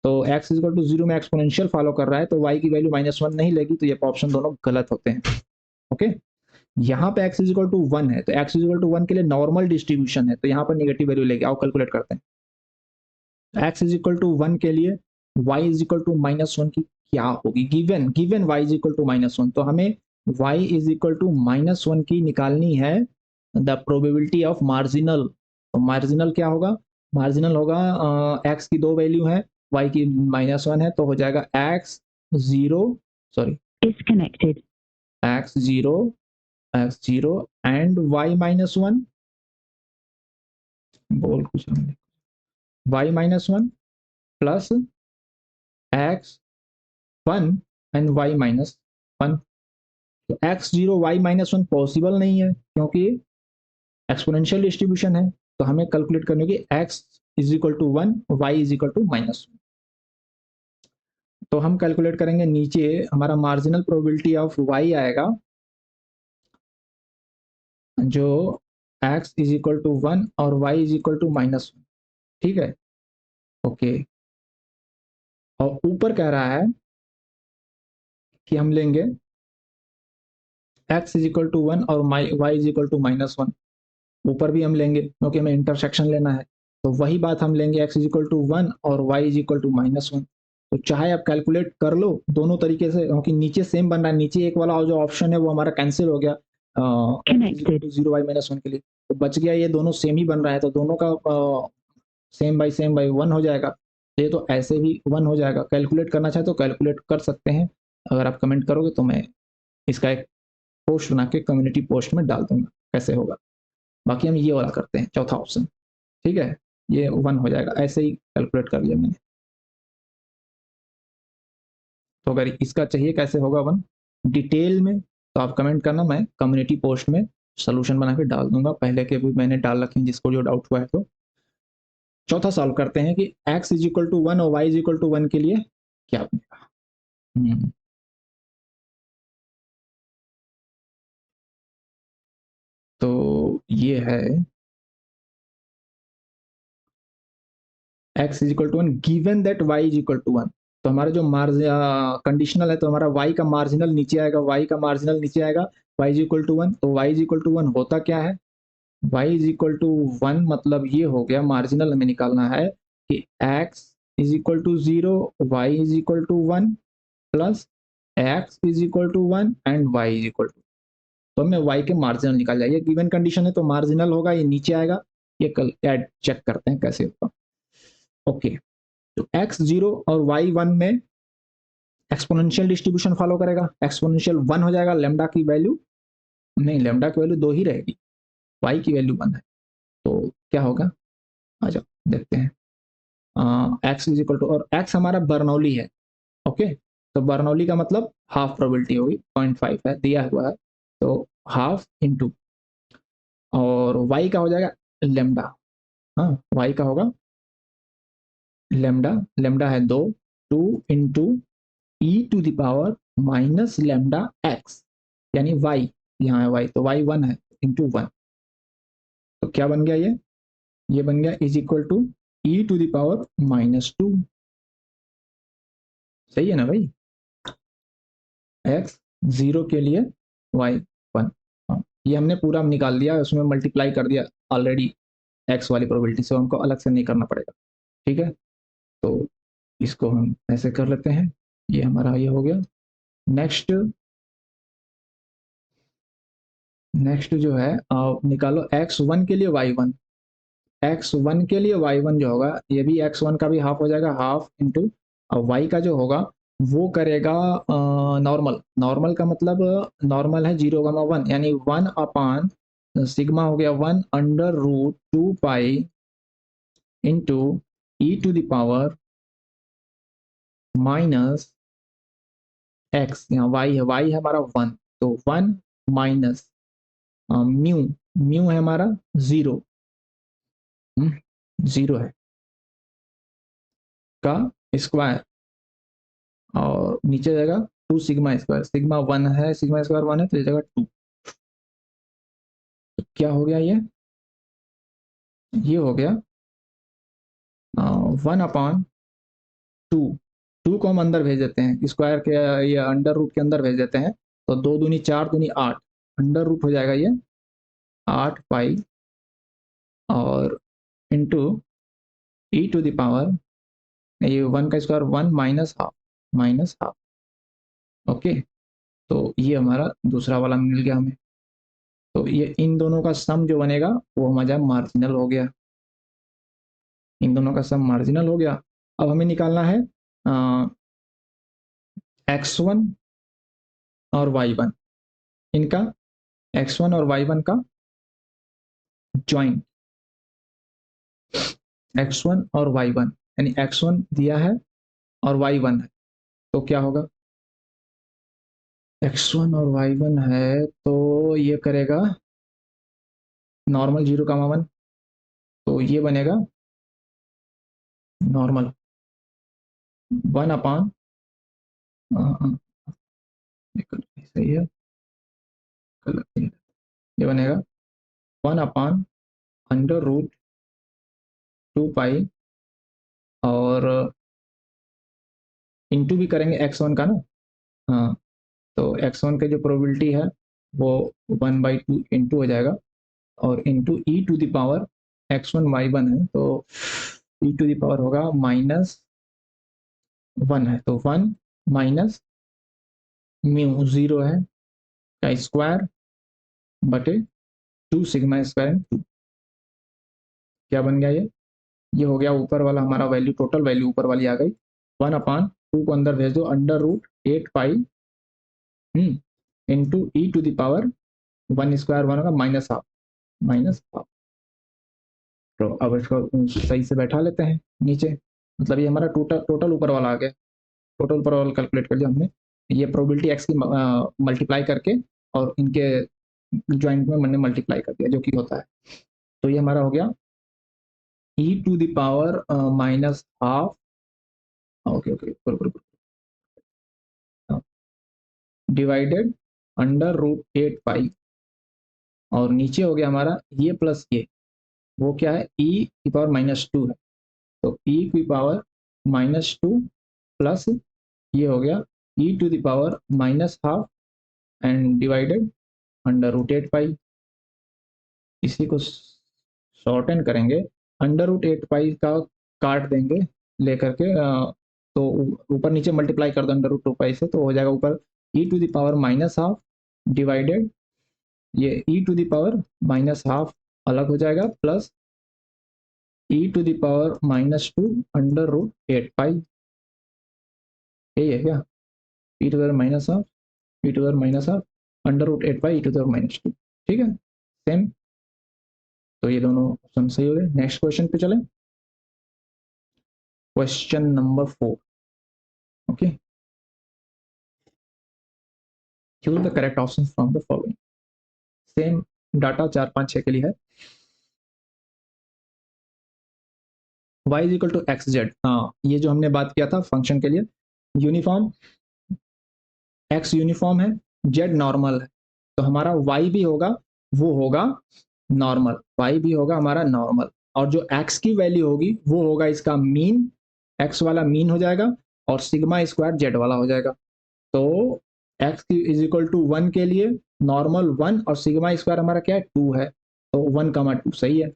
तो x इज इक्वल टू 0 में एक्सपोनेंशियल फॉलो कर रहा है तो y की वैल्यू -1 नहीं लेगी, तो ये ऑप्शन दोनों गलत होते हैं। ओके, यहाँ पे x इज इक्वल टू 1 है, तो x इज इक्वल टू 1 के लिए नॉर्मल डिस्ट्रीब्यूशन है, तो यहाँ पर नेगेटिव वैल्यू लेगी। आओ कैलकुलेट करते हैं। x इज इक्वल टू 1 के लिए y इज इक्वल टू -1 की क्या होगी, given given y is equal to -1, तो हमें y इज इक्वल टू -1 की निकालनी है द प्रोबेबिलिटी ऑफ मार्जिनल। तो मार्जिनल क्या होगा, मार्जिनल होगा x की दो वैल्यू है, y की -1 है, तो हो जाएगा x0 sorry disconnected x0 and y -1, बोल कुछ हमने, y -1 plus x1 and y -1। तो x0 y -1 पॉसिबल नहीं है क्योंकि एक्सपोनेंशियल डिस्ट्रीब्यूशन है, तो हमें कैलकुलेट करनी होगी x is equal to 1 y is equal to -1। तो हम कैलकुलेट करेंगे, नीचे हमारा मार्जिनल प्रोबेबिलिटी ऑफ y आएगा जो x इज इक्वल टू 1 और y इज इक्वल टू -1, ठीक है। ओके, और ऊपर कह रहा है कि हम लेंगे x इज इक्वल टू 1 और y इज इक्वल टू -1, ऊपर भी हम लेंगे क्योंकि हमें इंटरसेक्शन लेना है, तो वही बात हम लेंगे x इज इक्वल टू 1 और y इज इक्वल टू -1। तो चाहे आप कैलकुलेट कर लो दोनों तरीके से, क्योंकि नीचे सेम बन रहा है, नीचे एक वाला जो ऑप्शन है वो हमारा कैंसिल हो गया जीरो y -1 के लिए, तो बच गया ये दोनों सेम ही बन रहा है, तो दोनों का सेम बाई 1 हो जाएगा, ये तो ऐसे भी 1 हो जाएगा। कैलकुलेट करना चाहे तो कैलकुलेट कर सकते हैं, अगर आप कमेंट करोगे तो मैं इसका एक पोस्ट बना के कम्युनिटी पोस्ट में डाल दूंगा कैसे होगा। बाकी हम ये वाला करते हैं, चौथा ऑप्शन, ठीक है, ये 1 हो जाएगा, ऐसे ही कैलकुलेट कर लिया मैंने। तो अगर इसका चाहिए कैसे होगा 1 डिटेल में, तो आप कमेंट करना, मैं कम्युनिटी पोस्ट में सोल्यूशन बना के डाल दूंगा, पहले के भी मैंने डाल रखे हैं जिसको जो डाउट हुआ है। तो चौथा सॉल्व करते हैं कि x इज इक्वल टू 1 और y इज इक्वल टू 1 के लिए क्या बनेगा। तो ये है x is equal to 1 given that y is equal to 1। तो हमारा जो कंडीशनल है, तो हमारा y का मार्जिनल नीचे आएगा, y का मार्जिनल नीचे आएगा, y इज इक्वल टू 1, तो y इज इक्वल टू 1 होता क्या है, y इज इक्वल टू 1 मतलब ये हो गया, मार्जिनल हमें निकालना है कि x is equal to 0, y is equal to 1 plus x is equal to 1 and y is equal to, तो हमें y के मार्जिनल निकाल जाए, ये गिवन कंडीशन है तो मार्जिनल होगा, ये नीचे आएगा, ये कल ऐड चेक करते हैं कैसे होगा। ओके, तो x0 और y1 में एक्सपोनेंशियल डिस्ट्रीब्यूशन फॉलो करेगा, एक्सपोनेंशियल 1 हो जाएगा, लेमडा की वैल्यू नहीं, लेमडा की वैल्यू 2 ही रहेगी, y की वैल्यू 1 है, तो क्या होगा, आ जाओ देखते हैं। x इज इक्वल टू, और x हमारा बर्नौली है, ओके, तो बर्नौली का मतलब हाफ प्रोबेबिलिटी होगी, 0.5 है दिया हुआ है, तो हाफ इंटू, और y का हो जाएगा लेमडा, हाँ y का होगा लेमडा, लेमडा है 2, 2 into e to the power minus lambda x, यानी y, यहाँ है y, तो y 1 है इंटू 1, तो क्या बन गया ये बन गया is equal to e to the power -2। सही है ना भाई, x 0 के लिए y 1, हाँ, ये हमने पूरा निकाल दिया, उसमें मल्टीप्लाई कर दिया ऑलरेडी x वाली प्रोबेबिलिटी से, हमको अलग से नहीं करना पड़ेगा, ठीक है। तो इसको हम ऐसे कर लेते हैं, ये हमारा ये हो गया। नेक्स्ट नेक्स्ट जो है निकालो x1 के लिए y1, x1 के लिए y1 जो होगा, ये भी x1 का भी हाफ हो जाएगा, हाफ इंटू, और y का जो होगा वो करेगा नॉर्मल, नॉर्मल का मतलब नॉर्मल है 0,1 यानी 1 अपान सिग्मा हो गया 1 under root 2 pi into e to the power minus x, यहाँ y है हमारा 1, तो 1 माइनस म्यू, म्यू है हमारा 0, 0 है का, स्क्वायर, और नीचे जाएगा 2 सिग्मा स्क्वायर, सिग्मा 1 है, सिग्मा स्क्वायर 1 है तो ये जगह 2। तो क्या हो गया ये हो गया 1/2। 2 को हम अंदर भेज देते हैं स्क्वायर के, ये अंडर रूट के अंदर भेज देते हैं, तो 2 दूनी 4 दूनी 8, अंडर रूट हो जाएगा ये 8 पाई और into e to the power, ये 1 का स्क्वायर 1 माइनस हाफ। ओके, तो ये हमारा दूसरा वाला मिल गया हमें। तो ये इन दोनों का सम जो बनेगा वो हमारा मार्जिनल हो गया, इन दोनों का सम मार्जिनल हो गया। अब हमें निकालना है x1 और y1, इनका x1 और y1 का ज्वाइंट, x1 और y1, यानी x1 दिया है और y1 है, तो क्या होगा x1 और y1 है तो ये करेगा नॉर्मल 0,1, तो ये बनेगा नॉर्मल 1/, सही है, ये बनेगा 1/√2 पाई और इंटू भी करेंगे x1 का ना, हाँ, तो x1 की जो प्रोबेबिलिटी है वो 1/2 इंटू हो जाएगा और into e to the power x1 y1 है, तो ई टू द पावर होगा -1 है, तो 1 माइनस म्यू 0 है का स्क्वायर बटे 2 सिग्मा स्क्वायर 2। क्या बन गया ये हो गया ऊपर वाला हमारा वैल्यू, टोटल वैल्यू ऊपर वाली आ गई 1/2 को अंदर भेज दो, under root 8 pi into e to the power 1 square 1 होगा माइनस हाफ। तो अब इसको सही से बैठा लेते हैं नीचे, मतलब ये हमारा टोटल टोटल ऊपर वाला आ गया, टोटल ऊपर वाला कैलकुलेट कर लिया हमने, ये प्रोबेबिलिटी एक्स की मल्टीप्लाई करके और इनके ज्वाइंट में मैंने मल्टीप्लाई कर दिया जो कि होता है, तो ये हमारा हो गया e to the power -1/2, okay okay, divided under root 8 pi और नीचे हो गया हमारा ये प्लस ये, वो क्या है ई की पावर -2 है, तो ई की पावर -2 प्लस ये हो गया e to the power -1/2 and divided under root 8 pi. इसी को शॉर्टन करेंगे, अंडर रूट 8 पाई का काट देंगे लेकर के, तो ऊपर नीचे मल्टीप्लाई कर दो अंडर रूट 2 पाई से, तो हो जाएगा ऊपर e to the power -1/2 divided ये ई टू द पावर -1/2 अलग हो जाएगा plus e to the power -2 under root 8 pi, यही है क्या, e to the -1/2 e to the -1/2 under root 8 pi e to the -2, ठीक है सेम। तो ये दोनों ऑप्शन सही हो गए। नेक्स्ट क्वेश्चन पे चलें, question number 4। Okay, choose the correct option from the following. Same data 4 5 6 के लिए है। y is equal to x z, हाँ ये जो हमने बात किया था फंक्शन के लिए, यूनिफॉर्म x यूनिफॉर्म है, z नॉर्मल है, तो हमारा y भी होगा वो होगा नॉर्मल, y भी होगा हमारा नॉर्मल, और जो x की वैल्यू होगी वो होगा इसका मीन, x वाला मीन हो जाएगा और सिग्मा स्क्वायर z वाला हो जाएगा। तो x इज इक्वल टू 1 के लिए नॉर्मल 1 और सिग्मा स्क्वायर हमारा क्या है 2 है, तो 1,2 सही है।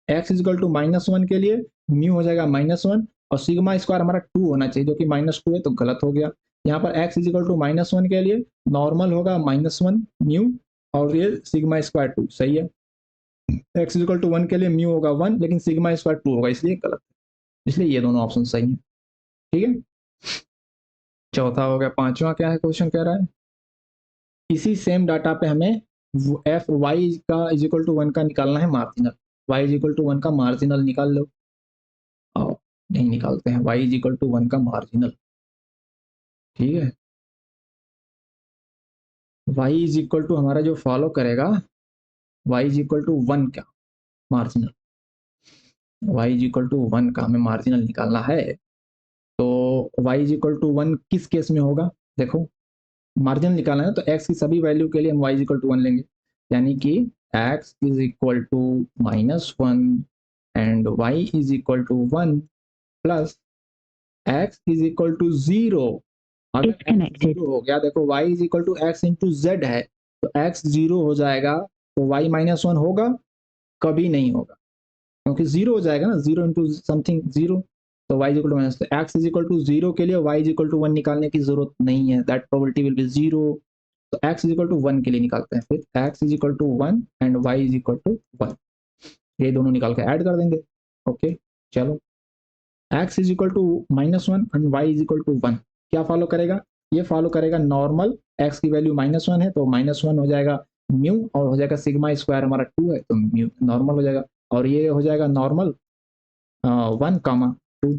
x इज इक्वल टू -1 के लिए म्यू हो जाएगा -1 और सिग्मा स्क्वायर हमारा 2 होना चाहिए जो कि -2 है, तो गलत हो गया। यहाँ पर x इज इक्वल टू -1 के लिए नॉर्मल होगा -1 म्यू और ये सिग्मा स्क्वायर 2 सही है। x इज इक्वल टू 1 के लिए म्यू होगा 1 लेकिन सिग्मा स्क्वायर 2 होगा, इसलिए गलत, इसलिए ये दोनों ऑप्शन सही है, ठीक है। चौथा हो गया, पांचवा क्या है क्वेश्चन कह रहा है, इसी सेम डाटा पे हमें एफ वाई का इज इक्वल टू 1 का निकालना है marginal, y is equal to 1 का मार्जिनल निकाल लो, और नहीं निकालते हैं y इज इक्वल टू 1 का मार्जिनल, ठीक है। y इज इक्वल टू हमारा जो फॉलो करेगा y इज इक्वल टू 1 का marginal, y is equal to 1 का हमें मार्जिनल निकालना है, तो y इज इक्वल टू 1 किस केस में होगा देखो, मार्जिनल निकालना है तो x की सभी वैल्यू के लिए हम y इक्वल टू 1 लेंगे, यानी कि x is equal to -1 and y is equal to 1 plus x is equal to 0। अगर x 0 हो गया, देखो y is equal to x into z है, तो x 0 हो जाएगा तो y -1 होगा, कभी नहीं होगा, क्योंकि 0 हो जाएगा ना, 0 इंटू समथिंग 0, तो y इक्वल टू माइनस, तो x इज इक्वल टू 0 के लिए y इक्वल टू 1 निकालने की जरूरत नहीं है, दैट प्रोबेबिलिटी विल बी 0। तो x इज इक्वल टू 1 के लिए निकालते हैं, फिर x is equal to 1 and y is equal to 1, ये दोनों निकाल के ऐड कर देंगे। ओके चलो, x is equal to -1 and y is equal to 1, क्या फॉलो करेगा, ये फॉलो करेगा नॉर्मल, x की वैल्यू -1 है तो -1 हो जाएगा म्यू, और हो जाएगा सिग्मा स्क्वायर हमारा 2 है तो म्यू नॉर्मल हो जाएगा, और ये हो जाएगा नॉर्मल 1,2।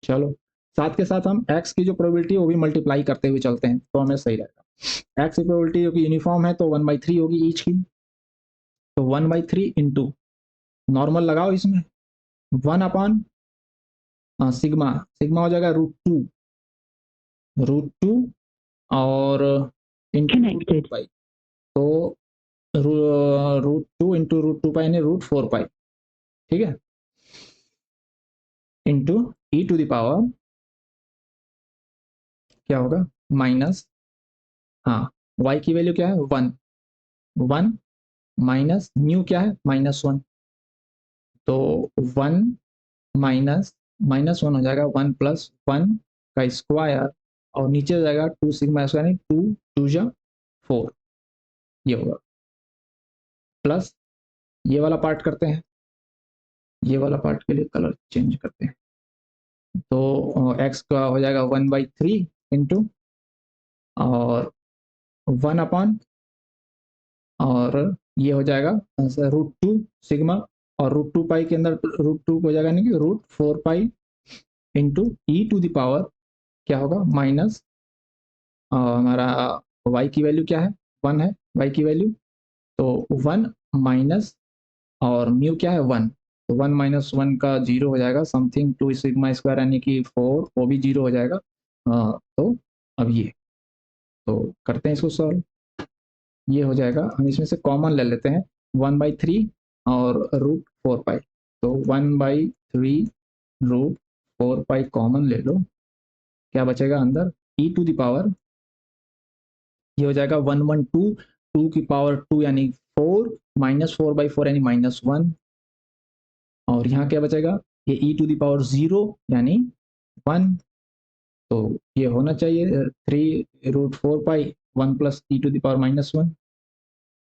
चलो, साथ के साथ हम x की जो प्रोबेबिलिटी है वो भी मल्टीप्लाई करते हुए चलते हैं तो हमें सही रहेगा। x की प्रोबेबिलिटी जो कि यूनिफॉर्म है तो 1/3 होगी ईच की, तो 1/3 इंटू नॉर्मल लगाओ इसमें 1 अपॉन सिग्मा, सिग्मा हो जाएगा √2 और इंटू √2 पाई, तो √2 इंटू √2 पाई यानी √4 पाई, ठीक है, into e to the power क्या होगा माइनस, हाँ y की वैल्यू क्या है 1, 1 माइनस म्यू क्या है -1, तो 1 -1 हो जाएगा 1 प्लस 1 का स्क्वायर, और नीचे हो जाएगा 2 सिग्मा स्क्वायर, 2 2 जा 4, ये होगा, प्लस ये वाला पार्ट करते हैं, ये वाला पार्ट के लिए कलर चेंज करते हैं, तो x का हो जाएगा 1/3 इंटू और 1 अपॉन, और ये हो जाएगा √2 सिग्मा, और √2 पाई के अंदर √2 हो जाएगा, यानी कि √4 pi into e to the power क्या होगा माइनस, हमारा y की वैल्यू क्या है 1 है y की वैल्यू, तो 1 माइनस और म्यू क्या है 1, तो 1 - 1 का 0 हो जाएगा समथिंग 2 सिग्मा स्क्वायर यानी कि 4, वो भी 0 हो जाएगा। तो अब ये तो करते हैं इसको सॉल्व, ये हो जाएगा, हम इसमें से कॉमन ले लेते हैं 1/3 और √4 पाई, तो 1/3 √4 पाई कॉमन ले लो, क्या बचेगा अंदर e टू द पावर, ये हो जाएगा 112, 2 की पावर 2 यानी 4, -4/4 यानी -1, और यहाँ क्या बचेगा, ये e टू द पावर 0 यानी 1, तो ये होना चाहिए 3 √4 pi 1 plus e to the power -1,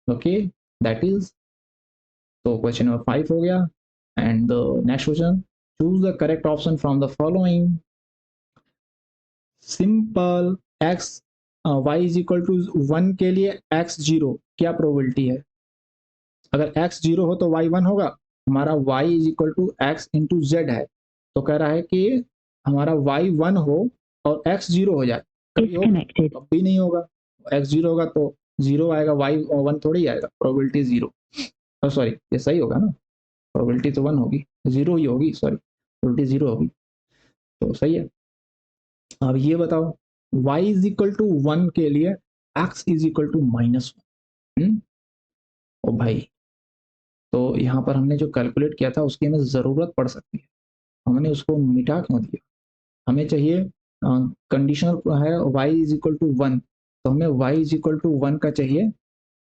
okay that is, तो क्वेश्चन नंबर 5 हो गया। And the next question, choose the correct option from the following, simple x y is equal to 1 के लिए x0 क्या प्रोबेबिलिटी है, अगर x0 हो तो y1 होगा, हमारा y is equal to x into z है, तो कह रहा है कि हमारा y1 हो और x0 हो जाए, कभी नहीं होगा, x0 होगा तो 0 आएगा, y1 थोड़ी आएगा, प्रोबेबिलिटी 0, सॉरी ये सही होगा ना, प्रोबेबिलिटी तो 1 होगी, 0 ही होगी, सॉरी प्रोबेबिलिटी 0 होगी, तो सही है। अब ये बताओ y इज इक्वल टू 1 के लिए x इज इक्वल टू -1, ओ भाई, तो यहाँ पर हमने जो कैलकुलेट किया था उसकी हमें ज़रूरत पड़ सकती है, हमने उसको मिटा क्यों दिया, हमें चाहिए कंडीशनल है y इज इक्वल टू 1, तो हमें y इज इक्वल टू 1 का चाहिए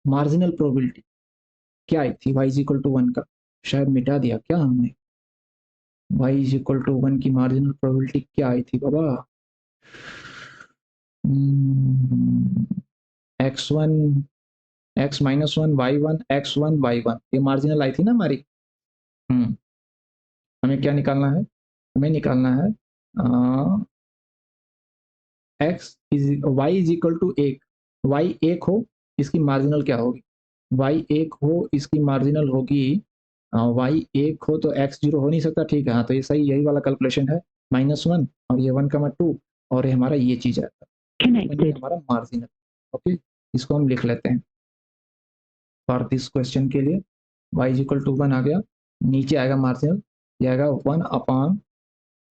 मार्जिनल प्रोबेबिलिटी, क्या आई थी y इज इक्वल टू 1 का, शायद मिटा दिया क्या हमने, y इज इक्वल टू 1 की मार्जिनल प्रोबेबिलिटी क्या आई थी बाबा, x1 x-1 y1 x1 y1, ये मार्जिनल आई थी ना हमारी। हमें क्या निकालना है, हमें निकालना है x is y is equal to 1, y 1 हो इसकी मार्जिनल क्या होगी, वाई 1 हो इसकी मार्जिनल होगी, वाई 1 हो तो एक्स 0 हो नहीं सकता, ठीक है, हाँ तो ये सही, यही वाला कैलकुलेशन है, -1 और ये 1,2 और ये हमारा ये चीज आता है, ये हमारा मार्जिनल, ओके इसको हम लिख लेते हैं फॉर दिस क्वेश्चन के लिए, y इज इक्वल टू 1 आ गया, नीचे आएगा मार्जिनल, ये आएगा 1/3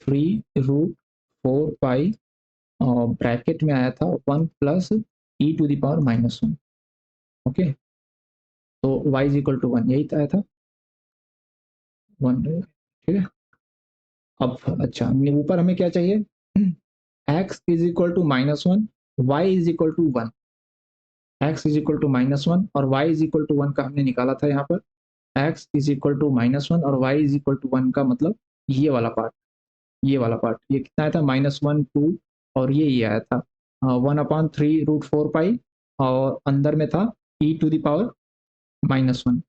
√4 पाई ब्रैकेट में आया था 1 plus e to the power minus 1। Okay, तो y इज इक्वल टू 1 यही आया था 1। ठीक है, अब अच्छा ऊपर हमें क्या चाहिए, x is equal to minus 1, y is equal to 1। x is equal to minus 1 और y इज इक्वल टू 1 का हमने निकाला था यहाँ पर। x is equal to minus 1 और y इज इक्वल टू 1 का मतलब ये वाला पार्ट, ये वाला पार्ट, ये कितना आया था -1 2, और ये आया था 1/3√4 पाई, और अंदर में था e to the power -1,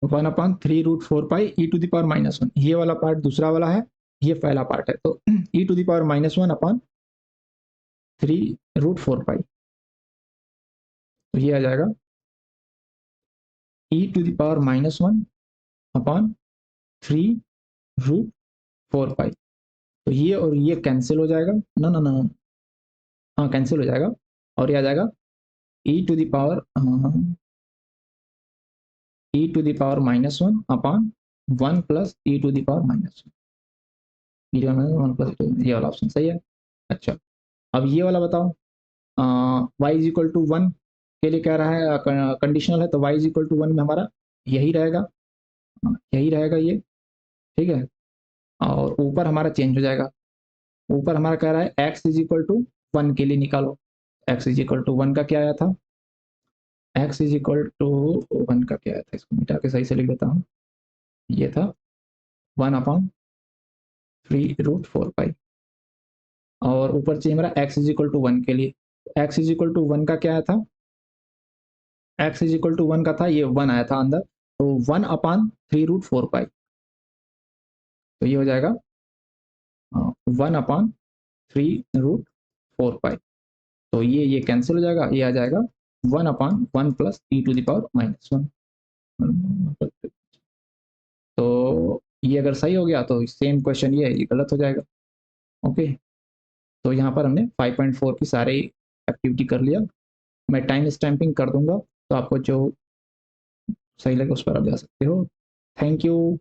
1/3√4 pi e to the power -1। ये वाला पार्ट दूसरा वाला है, ये पहला पार्ट है, तो e टू द पावर -1/3√4 पाई, तो ये आ जाएगा e टू द पावर -1/3√4 पाई। तो ये और ये कैंसिल हो जाएगा, ना ना ना, हाँ कैंसिल हो जाएगा, और ये आ जाएगा e to the power -1/1 plus e to the power -1, -1 plus, ये वाला ऑप्शन सही है। अच्छा, अब ये वाला बताओ, y इज इक्वल टू 1 के लिए कह रहा है, कंडीशनल है, तो y इज इक्वल टू 1 में हमारा यही रहेगा, यही रहेगा ये। ठीक है, और ऊपर हमारा चेंज हो जाएगा, ऊपर हमारा कह रहा है x इज इक्वल टू 1 के लिए निकालो। x इज इक्वल टू 1 का क्या आया था, x इज इक्वल टू 1 का क्या आया था, इसको मिटा के सही से लिख देता हूँ, ये था 1/3√4 पाई, और ऊपर चाहिए मेरा x इज इक्वल टू 1 के लिए। x इज इक्वल टू 1 का क्या आया था, x इज इक्वल टू 1 का था, ये 1 आया था अंदर, तो 1/3√4 पाई, तो ये हो जाएगा 1/3√4 पाई, तो ये कैंसिल हो जाएगा, ये आ जाएगा 1/1 plus e to the power -1। तो ये अगर सही हो गया तो सेम क्वेश्चन ये गलत हो जाएगा। ओके, तो यहाँ पर हमने 5.4 की सारी एक्टिविटी कर लिया, मैं टाइम स्टैम्पिंग कर दूंगा, तो आपको जो सही लगे उस पर आप जा सकते हो। Thank you.